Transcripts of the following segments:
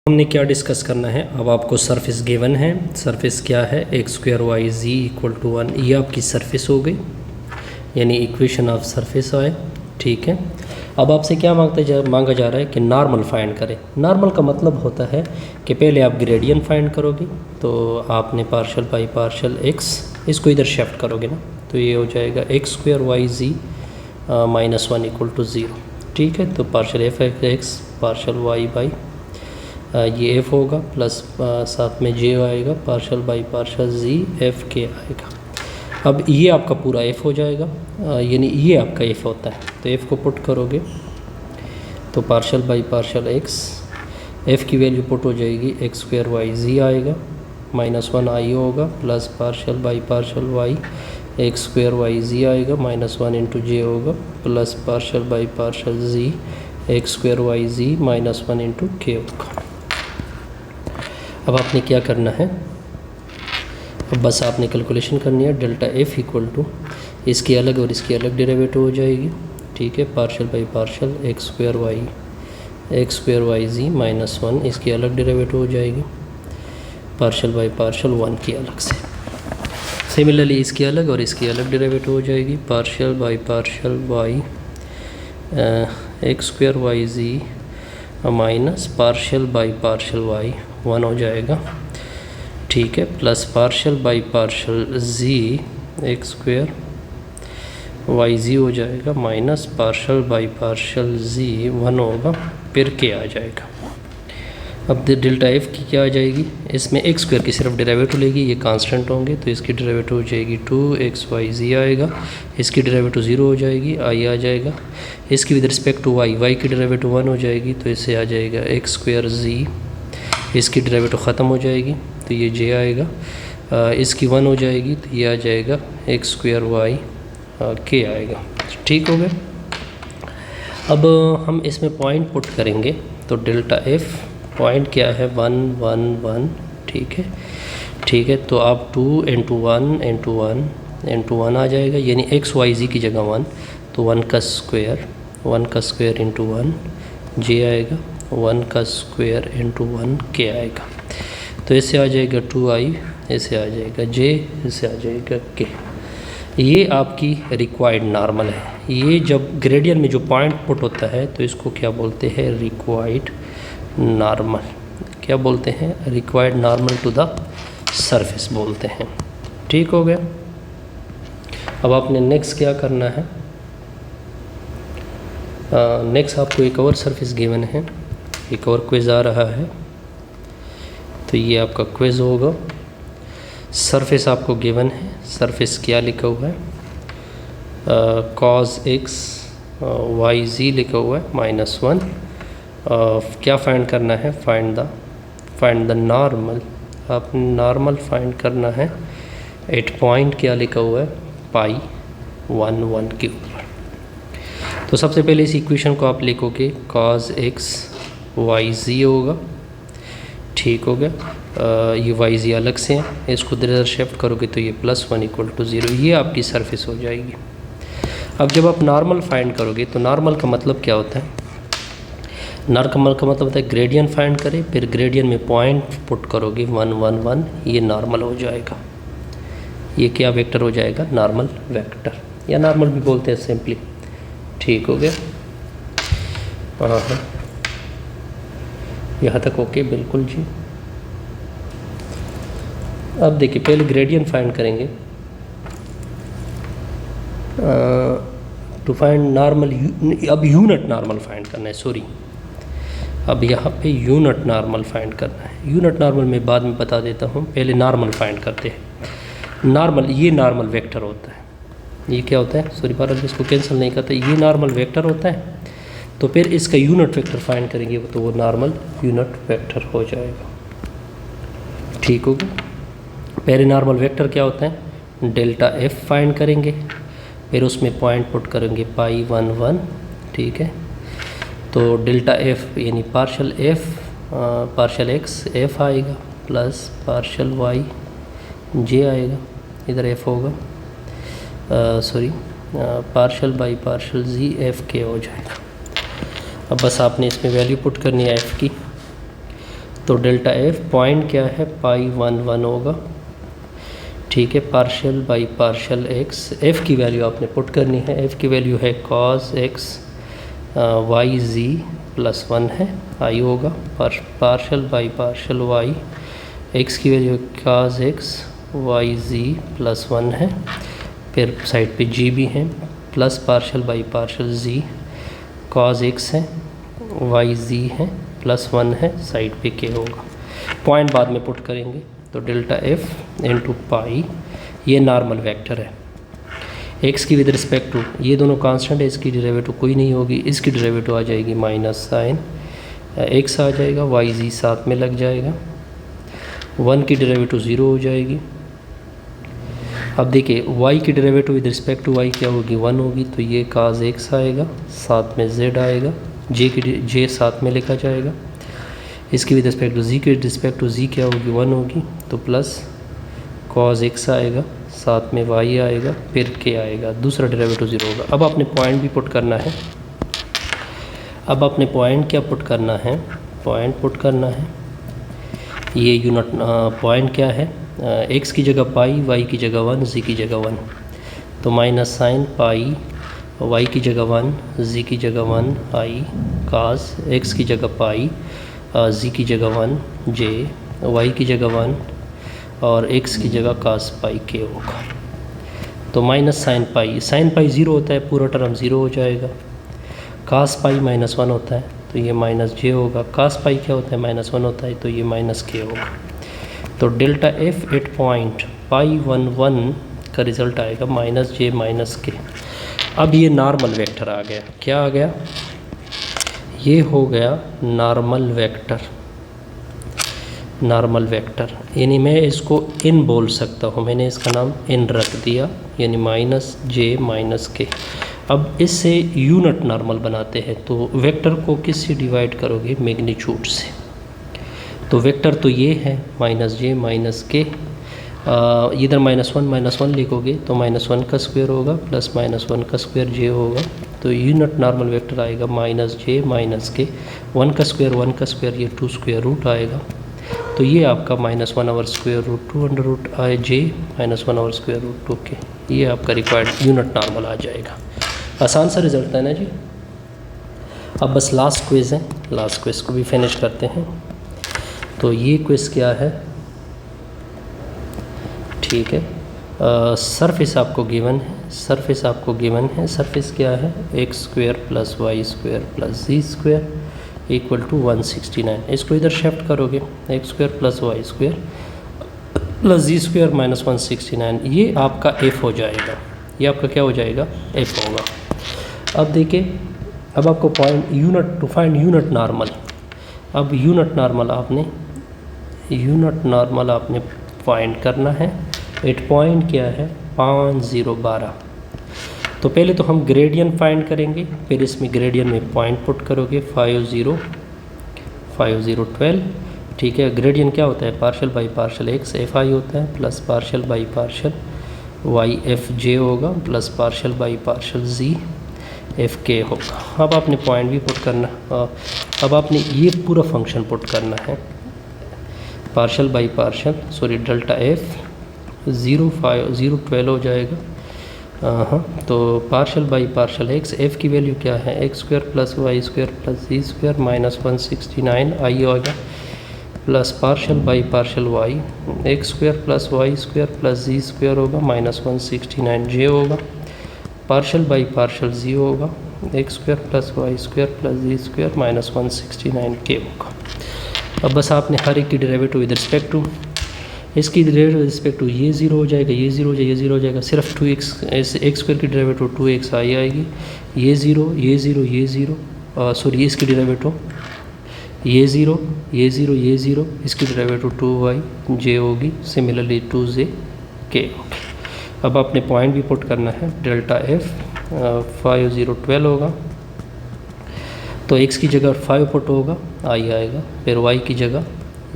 हमने क्या डिस्कस करना है। अब आपको सरफेस गिवन है। सरफेस क्या है, x square y z equal to 1। ये आपकी सरफेस हो गई, यानी इक्वेशन ऑफ सरफेस आए। ठीक है, अब आपसे क्या मांगा जा रहा है कि नॉर्मल फाइंड करें। नॉर्मल का मतलब होता है कि पहले आप ग्रेडियंट फाइंड करोगे, तो आपने पार्शल बाई पार्शल एक्स, इसको इधर शिफ्ट करोगे ना, तो ये हो जाएगा x square y z minus 1 equal to 0। ठीक है, तो partial f x partial y by ये एफ होगा प्लस साथ में जे आएगा, partial by partial z f k आएगा। अब ये आपका पूरा एफ हो जाएगा, यानी ये आपका एफ होता है, तो एफ को पुट करोगे तो partial by partial x, f की वैल्यू पुट हो जाएगी एक्स स्क्वायर वाई जी आएगा, माइनस 1 आई होगा, plus partial by partial y x square y z आएगा, माइनस 1 इंटू जे होगा, plus partial by partial z x square y z minus 1 into k होगा। अब आपने क्या करना है, अब बस आपने कैलकुलेशन करनी है। डेल्टा एफ इक्वल टू इसकी अलग और इसकी अलग डेरिवेटिव हो जाएगी। ठीक है, partial by partial x square y z minus 1, इसकी अलग डेरिवेटिव हो जाएगी, पार्शल बाई पार्शल 1 की अलग से। सिमिलरली इसकी अलग और इसकी अलग डेरिवेटिव हो जाएगी, partial by partial y x square y z minus partial by partial y 1 हो जाएगा। ठीक है, plus partial by partial z x square y z हो जाएगा, minus partial by partial z 1 होगा, फिर के आ जाएगा। अब डेल्टा एफ की क्या आ जाएगी, इसमें एक्स स्क्वायर की सिर्फ डेरिवेटिव लेगी, ये कांस्टेंट होंगे, तो इसकी डेरिवेटिव हो जाएगी 2x वाई जी आएगा, इसकी डेरिवेटिव 0 हो जाएगी, आई आ जाएगा, इसकी विद रिस्पेक्ट टू वाई की डेरिवेटिव 1 हो जाएगी, तो इससे आ जाएगा एक्स स्क्वायर जी, इसकी डेरिवेटिव ख़त्म हो जाएगी, तो ये जे आएगा, इसकी 1 हो जाएगी, तो ये आ जाएगा एक्स स्क्वायर वाई के आएगा। ठीक हो गया। अब हम इसमें पॉइंट पुट करेंगे, तो डेल्टा एफ पॉइंट क्या है 1 1 1। ठीक है, तो आप 2 इंटू 1 इंटू 1 इंटू 1 आ जाएगा, यानी एक्स वाई जी की जगह 1, तो 1 का स्क्वायर इंटू 1 जे आएगा, 1 का स्क्वायर इंटू 1 के आएगा, तो इससे आ जाएगा 2i, इससे आ जाएगा j, इससे आ जाएगा k। ये आपकी रिक्वायर्ड नॉर्मल है। ये जब ग्रेडियंट में जो पॉइंट पुट होता है तो इसको क्या बोलते हैं, रिक्वायर्ड नॉर्मल। क्या बोलते हैं, required normal to the surface बोलते हैं। ठीक हो गया। अब आपने नेक्स्ट क्या करना है, नेक्स्ट आपको एक और सरफेस गिवन है, एक और क्विज आ रहा है, तो ये आपका क्विज होगा। सरफेस आपको गिवन है, सरफेस क्या लिखा हुआ है, कॉस एक्स वाई जी लिखा हुआ है माइनस 1। क्या फाइंड करना है, फाइंड द नॉर्मल। आपने नॉर्मल फाइंड करना है एट पॉइंट क्या लिखा हुआ है, पाई 1 1 के ऊपर। तो सबसे पहले इस इक्वेशन को आप लिखोगे, कॉस एक्स वाई जी होगा। ठीक हो गया। ये वाई जी अलग से हैं, इसको इधर शिफ्ट करोगे तो ये प्लस 1 इक्वल टू 0, ये आपकी सरफेस हो जाएगी। अब जब आप नॉर्मल फाइंड करोगे तो नॉर्मल का मतलब क्या होता है, नॉर्मल का मतलब होता है ग्रेडियंट फाइंड करें, फिर ग्रेडियंट में पॉइंट पुट करोगे 1 1 1, ये नॉर्मल हो जाएगा। ये क्या वेक्टर हो जाएगा, नॉर्मल वेक्टर, या नॉर्मल भी बोलते हैं सिंपली। ठीक हो गया। हाँ, यहाँ तक ओके, बिल्कुल जी। अब देखिए, पहले ग्रेडियंट फाइंड करेंगे। टू फाइंड नॉर्मल, अब यूनिट नॉर्मल फाइंड करना है, सॉरी, अब यहाँ पे यूनिट नॉर्मल फाइंड करना है। यूनिट नॉर्मल मैं बाद में बता देता हूँ, पहले नॉर्मल फाइंड करते हैं। नॉर्मल, ये नॉर्मल वेक्टर होता है। ये क्या होता है, सॉरी बार इसको कैंसिल नहीं करते, ये नॉर्मल वेक्टर होता है। तो फिर इसका यूनिट वेक्टर फाइंड करेंगे, तो वो नॉर्मल यूनिट वेक्टर हो जाएगा। ठीक होगा। पहले नॉर्मल वेक्टर क्या होता है, डेल्टा एफ फाइंड करेंगे, फिर उसमें पॉइंट पुट करेंगे पाई 1 1। ठीक है, तो डेल्टा एफ यानी partial F partial x F आएगा, प्लस पार्शल वाई जे आएगा, इधर एफ होगा, sorry partial by partial z f के हो जाएगा। अब बस आपने इसमें वैल्यू पुट करनी है एफ़ की, तो डेल्टा एफ पॉइंट क्या है, पाई 1 1 होगा, ठीक है। Partial by partial x, f की वैल्यू आपने पुट करनी है, एफ़ की वैल्यू है cos x y z plus 1 है, आई होगा। Partial by partial y, x की value cos x y z plus 1 है, फिर साइड पे जी भी है, plus partial by partial z cos x है वाई जी है प्लस 1 है, साइड पे के होगा। पॉइंट बाद में पुट करेंगे, तो डेल्टा एफ इंटू पाई, ये नॉर्मल वेक्टर है। एक्स की विद रिस्पेक्ट टू, ये दोनों कांस्टेंट है, इसकी डेरिवेटिव कोई नहीं होगी, इसकी डेरिवेटिव आ जाएगी माइनस साइन एक्स आ जाएगा, वाई जी साथ में लग जाएगा, 1 की डेरिवेटिव 0 हो जाएगी। अब देखिए y की derivative with respect to y क्या होगी, 1 होगी, तो ये काज एक्स आएगा, साथ में z आएगा, j साथ में लिखा जाएगा। इसकी विद रिस्पेक्ट टू z की रिस्पेक्ट टू z क्या होगी, 1 होगी, तो प्लस कॉज एक्स आएगा, साथ में y आएगा, फिर k आएगा, दूसरा डेरिवेटिव 0 होगा। अब आपने पॉइंट भी पुट करना है, अब आपने पॉइंट क्या पुट करना है, पॉइंट पुट करना है, ये यूनिट पॉइंट क्या है, x की जगह पाई, y की जगह 1, z की जगह 1, तो माइनस साइन पाई, y की जगह 1, z की जगह 1 आई कास, x की जगह पाई, z की जगह 1 j, y की जगह 1 और x की जगह कास पाई k होगा। तो माइनस साइन पाई 0 होता है, पूरा टर्म 0 हो जाएगा। कास पाई माइनस 1 होता है, तो ये माइनस j होगा। कास पाई क्या होता है, माइनस 1 होता है, तो ये माइनस k होगा। तो डेल्टा एफ एट पॉइंट पाई 1 1 का रिज़ल्ट आएगा माइनस जे माइनस के। अब ये नॉर्मल वेक्टर आ गया, क्या आ गया, ये हो गया नॉर्मल वेक्टर, नॉर्मल वेक्टर, यानी मैं इसको इन बोल सकता हूँ, मैंने इसका नाम इन रख दिया, यानी माइनस जे माइनस के। अब इससे यूनिट नॉर्मल बनाते हैं, तो वेक्टर को किससे डिवाइड करोगे, मैग्नीट्यूड से। तो वेक्टर तो ये है माइनस जे माइनस के, इधर माइनस वन लिखोगे तो माइनस 1 का स्क्वायर होगा प्लस माइनस 1 का स्क्वायर जे होगा, तो यूनिट नॉर्मल वेक्टर आएगा माइनस जे माइनस के, 1 का स्क्वायर ये 2 स्क्वायर रूट आएगा, तो ये आपका minus 1 over square root 2 under root i j minus 1 over square root 2 k, ये आपका रिक्वायर्ड यूनिट नॉर्मल आ जाएगा। आसान सा रिजल्ट है ना जी। अब बस लास्ट क्विज है, लास्ट क्विज को भी फिनिश करते हैं। तो ये क्विज क्या है, ठीक है, सरफेस आपको गिवन है, सरफेस आपको गिवन है, सरफेस क्या है, x square plus y square plus z square equal to 169। इसको इधर शिफ्ट करोगे, x square plus y square plus z square minus 169, ये आपका एफ हो जाएगा, ये आपका क्या हो जाएगा, एफ होगा। अब देखिए, अब आपको point unit to find unit normal, अब यूनिट नॉर्मल आपने फाइंड करना है। एट पॉइंट क्या है, 5012। तो पहले तो हम ग्रेडियंट फाइंड करेंगे, फिर इसमें ग्रेडियंट में पॉइंट पुट करोगे 5012, ठीक है। ग्रेडियंट क्या होता है, partial by partial x f i होता है plus partial by partial y f j होगा plus partial by partial z f k होगा। अब आपने पॉइंट भी पुट करना, अब आपने ये पूरा फंक्शन पुट करना है, partial by partial sorry delta f 012 हो जाएगा, हाँ। तो partial by partial x, f की वैल्यू क्या है, x square plus y square plus z square minus 169 i होगा, plus partial by partial y, x square plus y square plus z square होगा minus 169 j होगा, partial by partial z होगा, x square plus y square plus z square minus 169 के होगा। अब बस आपने हर एक की डेरिवेटिव विद रिस्पेक्ट टू, इसकी डेरिवेटिव विद रिस्पेक्ट टू ये 0 हो जाएगा, ये 0 हो जाएगा, ये 0 हो जाएगा, सिर्फ 2x एक्स स्क्वायर की डेरिवेटिव 2x आई आएगी, ये 0 ये 0 ये 0 सॉरी इसकी डेरिवेटिव ये 0 ये 0 ये 0, इसकी डेरिवेटिव 2y j होगी, सिमिलरली 2j k होगी। अब आपने पॉइंट भी पुट करना है, डेल्टा एफ 5012 होगा, तो x की जगह 5 पुट होगा आई आएगा, फिर y की जगह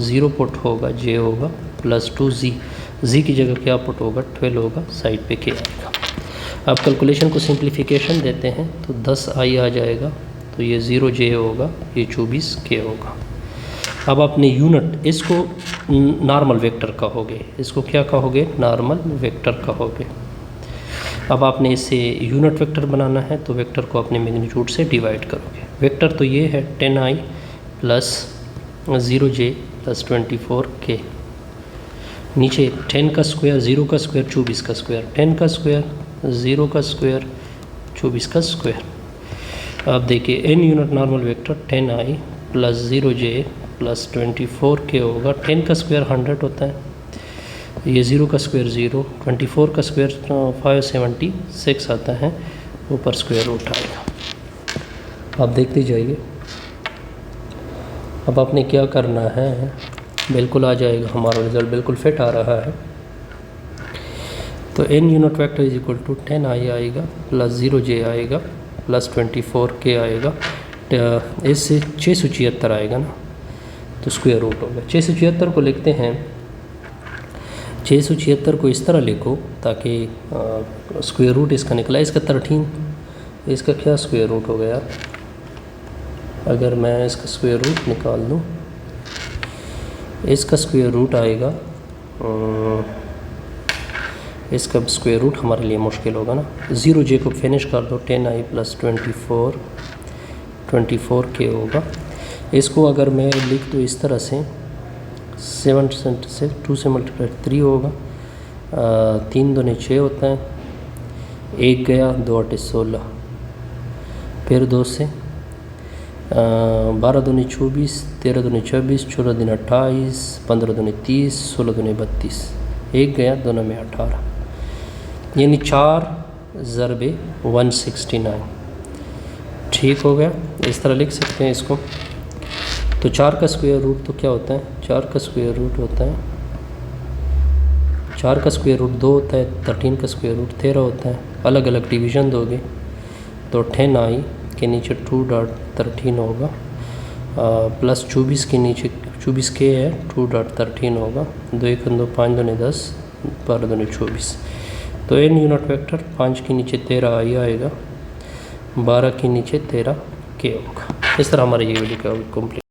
0 पुट होगा j होगा प्लस 2z, z की जगह क्या पुट होगा 12 होगा, साइड पे k आएगा। अब कैलकुलेशन को सिंप्लीफिकेशन देते हैं तो 10 आई आ जाएगा, तो ये 0j होगा, ये 24 k होगा। अब अपने यूनिट इसको नॉर्मल वेक्टर कहोगे, इसको क्या कहोगे, नॉर्मल वेक्टर कहोगे। अब आपने इसे यूनिट वेक्टर बनाना है तो वेक्टर को अपने मैग्नीट्यूड से डिवाइड करोगे। वेक्टर तो ये है 10i plus 0j plus 24k, नीचे 10 का स्क्वायर, 0 का स्क्वायर, 24 का स्क्वायर, 10 का स्क्वायर, 0 का स्क्वायर, 24 का स्क्वायर। अब देखिए n unit normal vector 10i plus 0j plus 24k होगा। 10 का स्क्वायर 100 होता है, ये 0 का स्क्वायर 0, 24 का स्क्वायर 576 आता है, ऊपर स्क्वायर रूट आएगा। आप देखते जाइए। अब आपने क्या करना है, बिल्कुल आ जाएगा, हमारा रिज़ल्ट बिल्कुल फिट आ रहा है। तो n unit vector is equal to 10i आएगा प्लस 0j आएगा प्लस 24k आएगा, इससे 676 आएगा ना, तो स्क्वायर रूट होगा। 676 को लिखते हैं, 676 को इस तरह लिखो ताकि स्क्वायर रूट इसका निकला, इसका 13, इसका क्या स्क्वायर रूट हो गया। अगर मैं इसका स्क्वायर रूट निकाल दूँ, इसका स्क्वायर रूट आएगा, इसका स्क्वायर रूट हमारे लिए मुश्किल होगा ना। 0j को फिनिश कर दो, 10i प्लस 24k होगा। इसको अगर मैं लिख दूँ इस तरह से, 7 से 2 से मल्टीप्लाई 3 होगा, 3 दूनी 6 होता है, 1 गया, 2 8 16, फिर 2 से 12 दूनी 24, 13 दूनी 26, 14 दूनी 28, 15 दूनी 30, 16 दूनी 32, 1 गया, 2 में 18, यानी 4 ज़रबे 169। ठीक हो गया, इस तरह लिख सकते हैं इसको। तो 4 का स्क्वायर रूट तो क्या होता है, 4 का स्क्वायर रूट होता है, 4 का स्क्वायर रूट 2 होता है, 13 का स्क्वायर रूट 13 होता है। अलग अलग डिवीज़न दोगे तो 10i के नीचे 2.13 होगा, प्लस 24 के नीचे 24k है, 2.13 होगा, 2 1 2 5 2 10, 12 2 24। तो n यूनिट वेक्टर 5 के नीचे 13i आएगा, 12 के नीचे 13k होगा। इस तरह हमारे ये वीडियो का कंप्लीट।